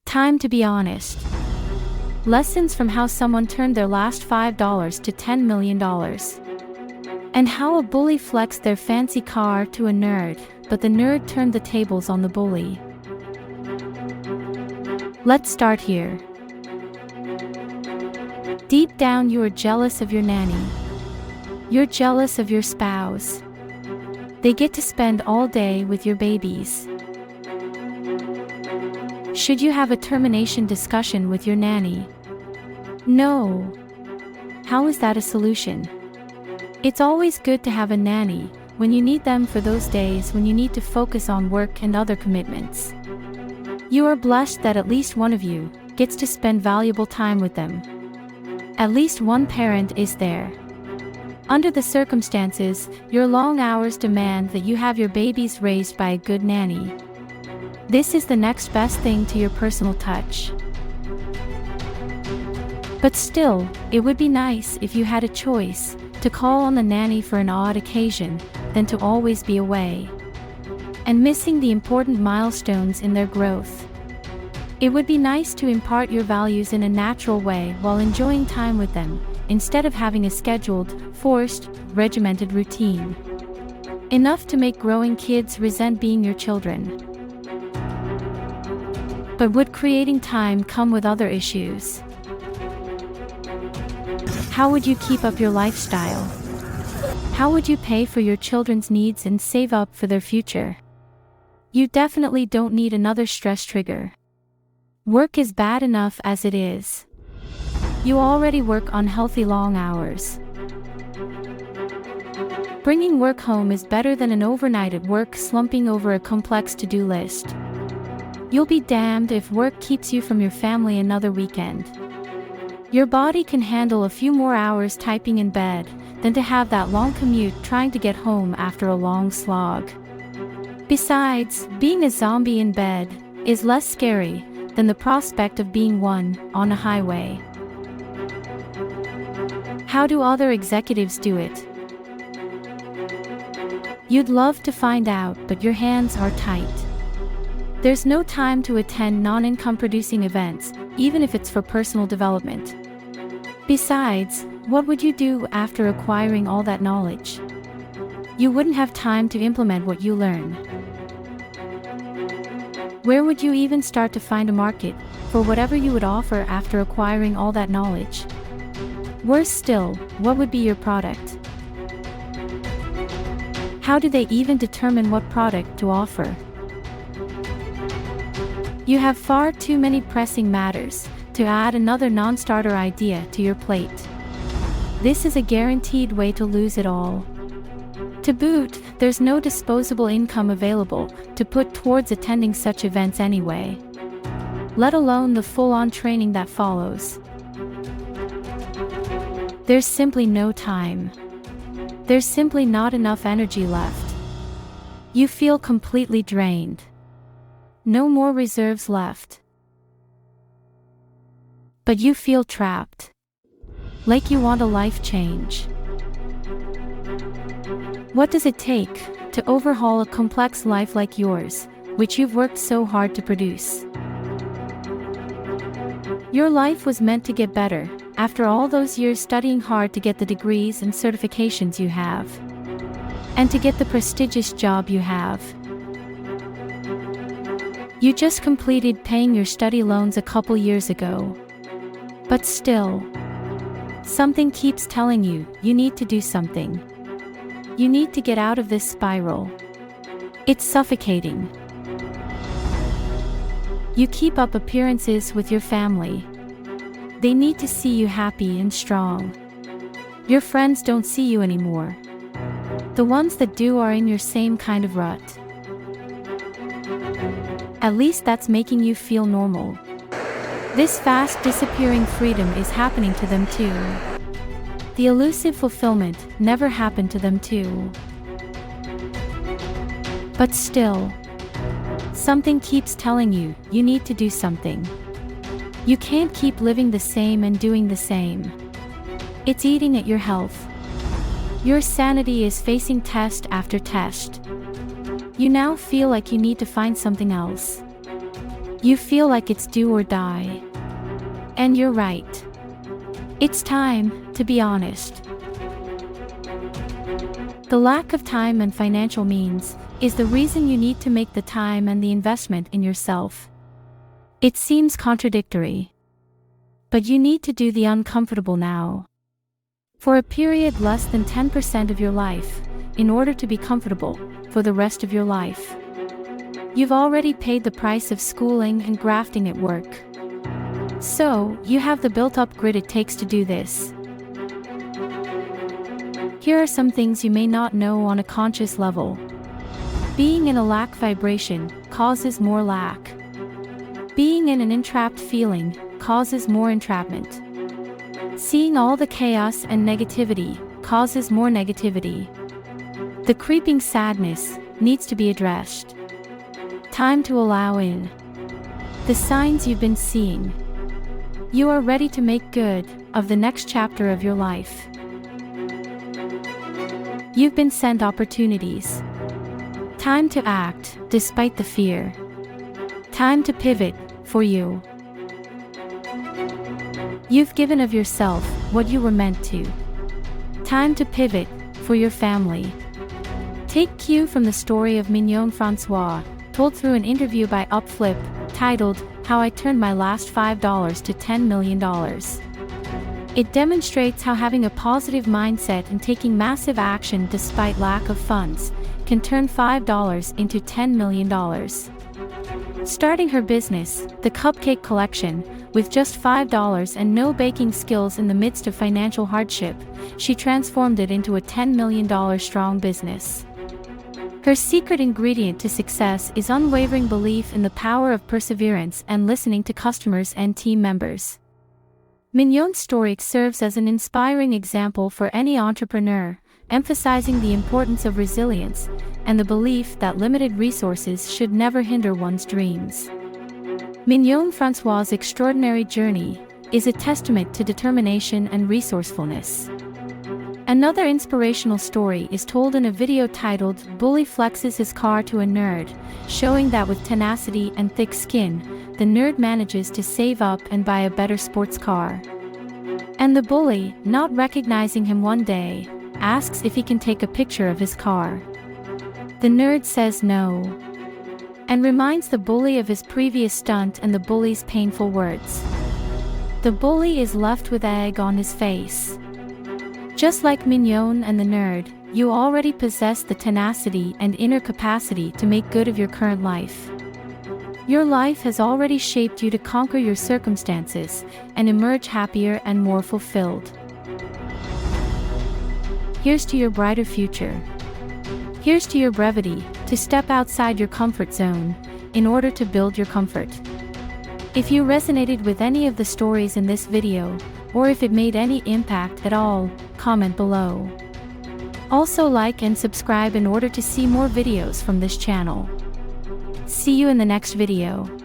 Time to be honest. Lessons from how someone turned their last $5 to $10 million. And how a bully flexed their fancy car to a nerd, but the nerd turned the tables on the bully. Let's start here. Deep down you are jealous of your nanny. You're jealous of your spouse. They get to spend all day with your babies. Should you have a termination discussion with your nanny? No. How is that a solution? It's always good to have a nanny when you need them for those days when you need to focus on work and other commitments. You are blessed that at least one of you gets to spend valuable time with them. At least one parent is there. Under the circumstances, your long hours demand that you have your babies raised by a good nanny. This is the next best thing to your personal touch. But still, it would be nice if you had a choice to call on the nanny for an odd occasion than to always be away and missing the important milestones in their growth. It would be nice to impart your values in a natural way while enjoying time with them, instead of having a scheduled, forced, regimented routine. Enough to make growing kids resent being your children. But would creating time come with other issues? How would you keep up your lifestyle? How would you pay for your children's needs and save up for their future? You definitely don't need another stress trigger. Work is bad enough as it is. You already work unhealthy long hours. Bringing work home is better than an overnight at work slumping over a complex to-do list. You'll be damned if work keeps you from your family another weekend. Your body can handle a few more hours typing in bed than to have that long commute trying to get home after a long slog. Besides, being a zombie in bed is less scary than the prospect of being one on a highway. How do other executives do it? You'd love to find out, but your hands are tight. There's no time to attend non-income producing events, even if it's for personal development. Besides, what would you do after acquiring all that knowledge? You wouldn't have time to implement what you learn. Where would you even start to find a market for whatever you would offer after acquiring all that knowledge? Worse still, what would be your product? How do they even determine what product to offer? You have far too many pressing matters to add another non-starter idea to your plate. This is a guaranteed way to lose it all. To boot, there's no disposable income available to put towards attending such events anyway, let alone the full-on training that follows. There's simply no time. There's simply not enough energy left. You feel completely drained. No more reserves left. But you feel trapped. Like you want a life change. What does it take to overhaul a complex life like yours, which you've worked so hard to produce? Your life was meant to get better after all those years studying hard to get the degrees and certifications you have, and to get the prestigious job you have. You just completed paying your study loans a couple years ago. But still, something keeps telling you you need to do something. You need to get out of this spiral. It's suffocating. You keep up appearances with your family. They need to see you happy and strong. Your friends don't see you anymore. The ones that do are in your same kind of rut. At least that's making you feel normal. This fast disappearing freedom is happening to them too. The elusive fulfillment never happened to them too. But still, something keeps telling you you need to do something. You can't keep living the same and doing the same. It's eating at your health. Your sanity is facing test after test. You now feel like you need to find something else. You feel like it's do or die. And you're right. It's time to be honest. The lack of time and financial means is the reason you need to make the time and the investment in yourself. It seems contradictory. But you need to do the uncomfortable now. For a period less than 10% of your life, in order to be comfortable for the rest of your life. You've already paid the price of schooling and grafting at work. So, you have the built-up grit it takes to do this. Here are some things you may not know on a conscious level. Being in a lack vibration causes more lack. Being in an entrapped feeling causes more entrapment. Seeing all the chaos and negativity causes more negativity. The creeping sadness needs to be addressed. Time to allow in the signs you've been seeing. You are ready to make good of the next chapter of your life. You've been sent opportunities. Time to act despite the fear. Time to pivot for you. You've given of yourself what you were meant to. Time to pivot for your family. Take cue from the story of Mignon Francois, told through an interview by Upflip, titled, How I Turned My Last $5 to $10 Million. It demonstrates how having a positive mindset and taking massive action despite lack of funds can turn $5 into $10 million. Starting her business, the Cupcake Collection, with just $5 and no baking skills in the midst of financial hardship, she transformed it into a $10 million strong business. Her secret ingredient to success is unwavering belief in the power of perseverance and listening to customers and team members. Mignon's story serves as an inspiring example for any entrepreneur, emphasizing the importance of resilience and the belief that limited resources should never hinder one's dreams. Mignon Francois' extraordinary journey is a testament to determination and resourcefulness. Another inspirational story is told in a video titled Bully Flexes His Car to a Nerd, showing that with tenacity and thick skin, the nerd manages to save up and buy a better sports car. And the bully, not recognizing him one day, asks if he can take a picture of his car. The nerd says no, and reminds the bully of his previous stunt and the bully's painful words. The bully is left with egg on his face. Just like Mignon and the nerd, you already possess the tenacity and inner capacity to make good of your current life. Your life has already shaped you to conquer your circumstances and emerge happier and more fulfilled. Here's to your brighter future. Here's to your brevity to step outside your comfort zone in order to build your comfort. If you resonated with any of the stories in this video, or if it made any impact at all, comment below. Also like and subscribe in order to see more videos from this channel. See you in the next video.